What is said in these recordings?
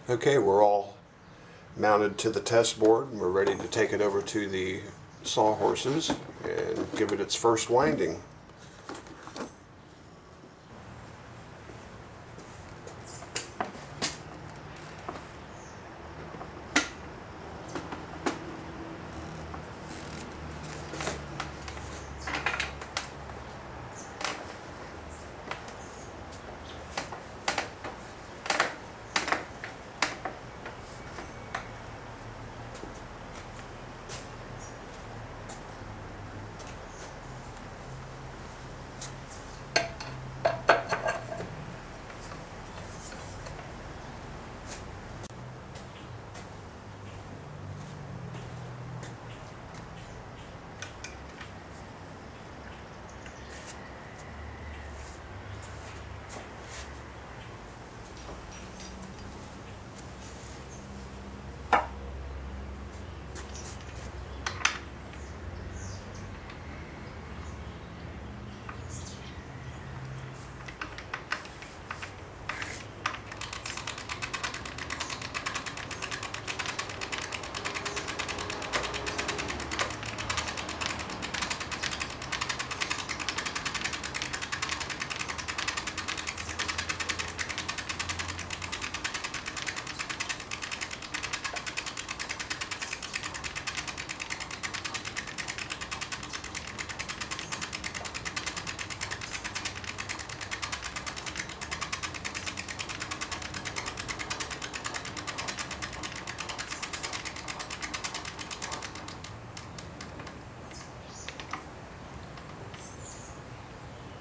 Okay, we're all mounted to the test board and we're ready to take it over to the sawhorses and give it its first winding.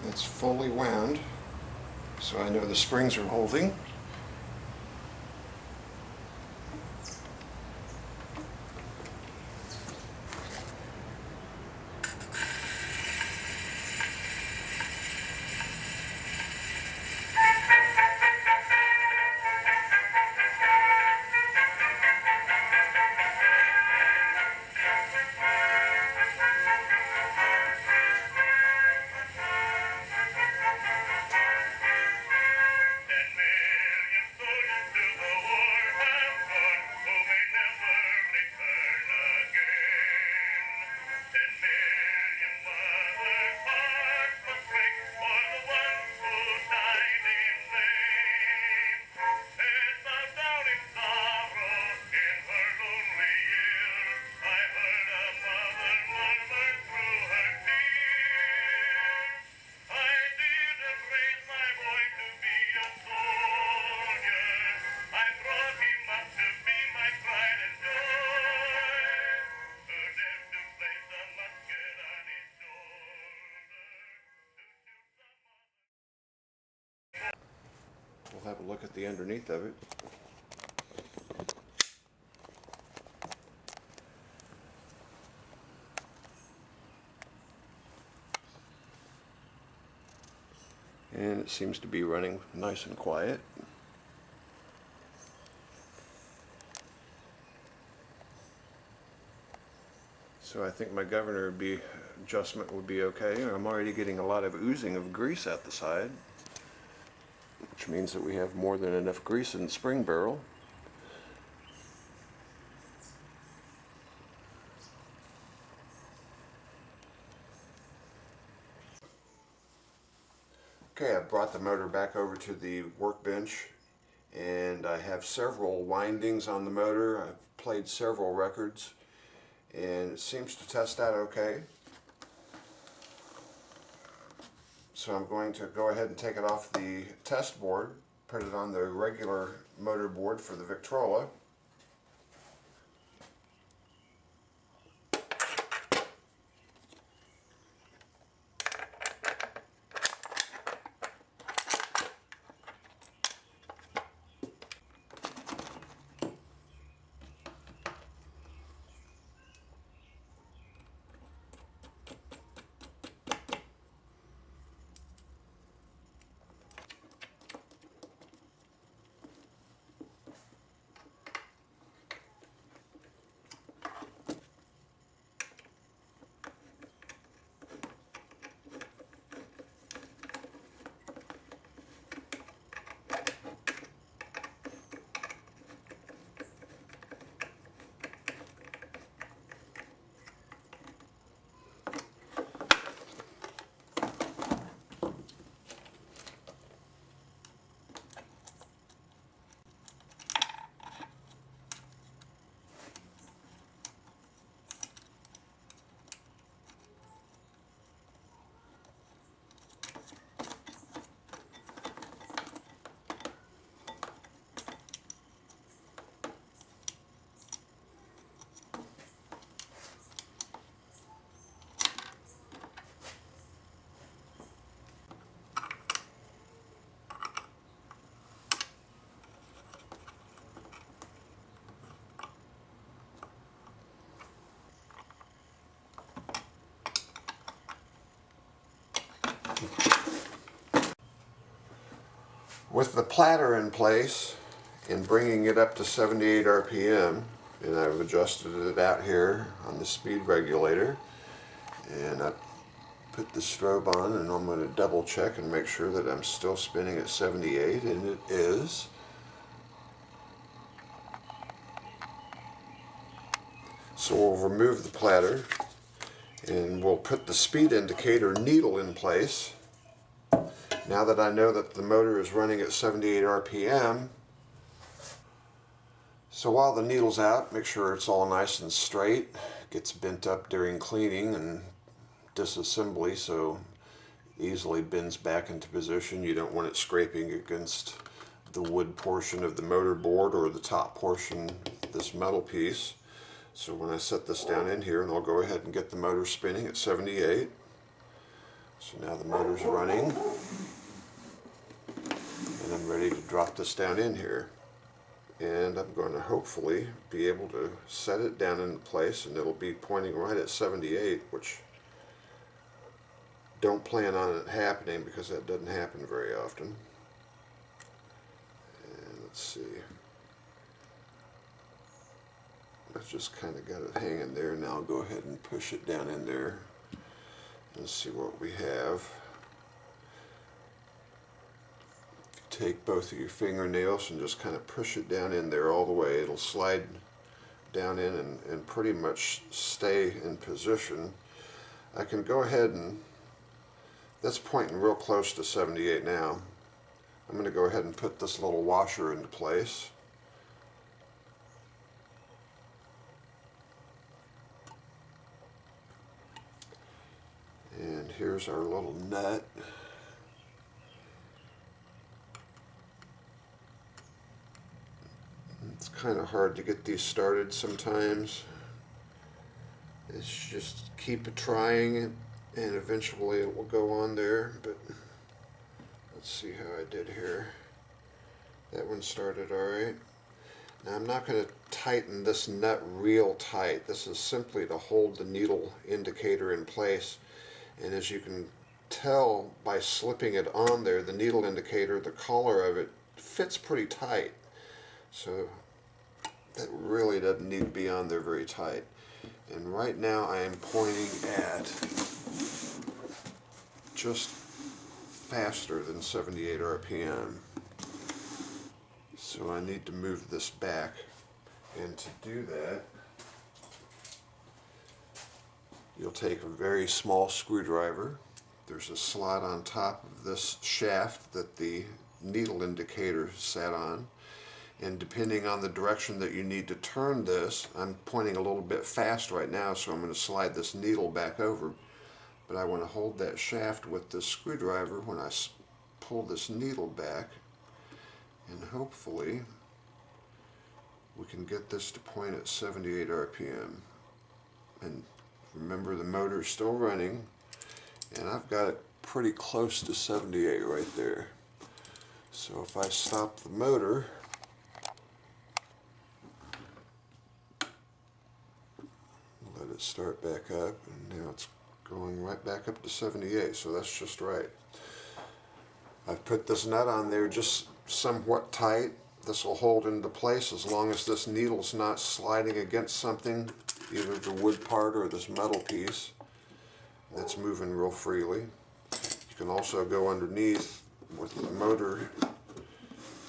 It's fully wound, so I know the springs are holding. We'll have a look at the underneath of it. And it seems to be running nice and quiet. So I think my governor adjustment would be okay. I'm already getting a lot of oozing of grease at the side, which means that we have more than enough grease in the spring barrel. Okay, I've brought the motor back over to the workbench and I have several windings on the motor. I've played several records and it seems to test out okay. So I'm going to go ahead and take it off the test board, put it on the regular motor board for the Victrola. With the platter in place and bringing it up to 78 RPM, and I've adjusted it out here on the speed regulator, and I put the strobe on, and I'm going to double check and make sure that I'm still spinning at 78, and it is. So we'll remove the platter and we'll put the speed indicator needle in place. Now that I know that the motor is running at 78 RPM, so while the needle's out, make sure it's all nice and straight. It gets bent up during cleaning and disassembly, so easily bends back into position. You don't want it scraping against the wood portion of the motor board or the top portion of this metal piece. So when I set this down in here, and I'll go ahead and get the motor spinning at 78. So now the motor's running, and I'm ready to drop this down in here. And I'm going to hopefully be able to set it down into place, and it'll be pointing right at 78, which don't plan on it happening because that doesn't happen very often. And let's see. I've just kind of got it hanging there. Now I'll go ahead and push it down in there and see what we have. If you take both of your fingernails and just kind of push it down in there all the way, it'll slide down in and pretty much stay in position. I can go ahead and, that's pointing real close to 78 now. I'm going to go ahead and put this little washer into place. And here's our little nut. It's kind of hard to get these started sometimes. It's just keep trying it, and eventually it will go on there. But let's see how I did here. That one started alright. Now I'm not going to tighten this nut real tight. This is simply to hold the needle indicator in place. And as you can tell by slipping it on there, the needle indicator, the collar of it fits pretty tight. So that really doesn't need to be on there very tight. And right now I am pointing at just faster than 78 RPM. So I need to move this back. And to do that, you'll take a very small screwdriver. There's a slot on top of this shaft that the needle indicator sat on. And depending on the direction that you need to turn this, I'm pointing a little bit fast right now, so I'm going to slide this needle back over. But I want to hold that shaft with this screwdriver when I pull this needle back. And hopefully we can get this to point at 78 RPM. And remember, the motor is still running, and I've got it pretty close to 78 right there. So if I stop the motor, let it start back up, and now it's going right back up to 78, so that's just right. I've put this nut on there just somewhat tight. This will hold into place as long as this needle's not sliding against something, either the wood part or this metal piece that's moving real freely. You can also go underneath with the motor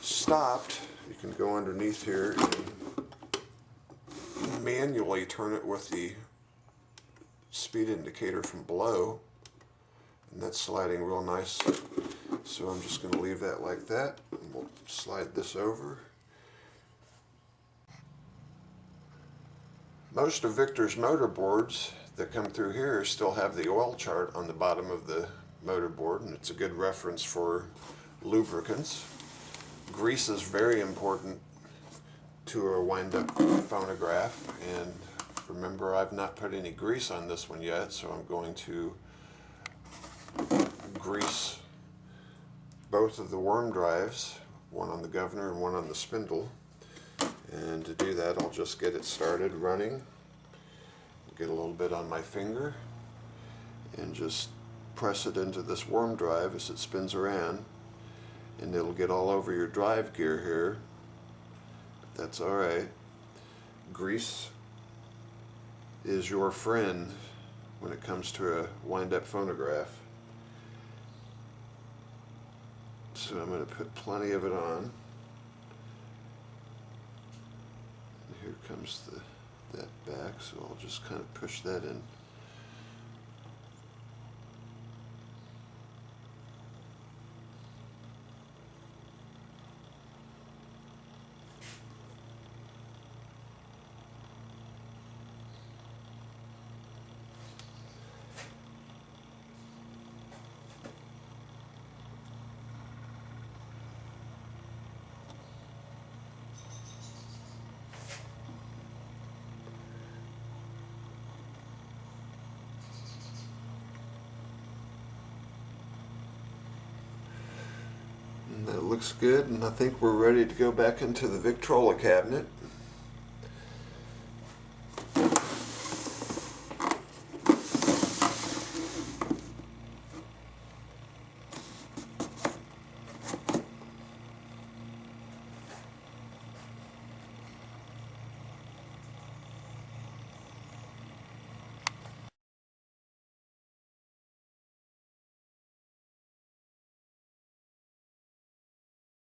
stopped. You can go underneath here and manually turn it with the speed indicator from below, and that's sliding real nice. So I'm just going to leave that like that, and we'll slide this over. Most of Victor's motor boards that come through here still have the oil chart on the bottom of the motor board, and it's a good reference for lubricants. Grease is very important to a wind-up phonograph, and remember, I've not put any grease on this one yet, so I'm going to grease both of the worm drives, one on the governor and one on the spindle. And to do that, I'll just get it started running, get a little bit on my finger, and just press it into this worm drive as it spins around, and it'll get all over your drive gear here. That's alright. Grease is your friend when it comes to a wind-up phonograph. So I'm going to put plenty of it on. And here comes that back, so I'll just kind of push that in. That looks good, and I think we're ready to go back into the Victrola cabinet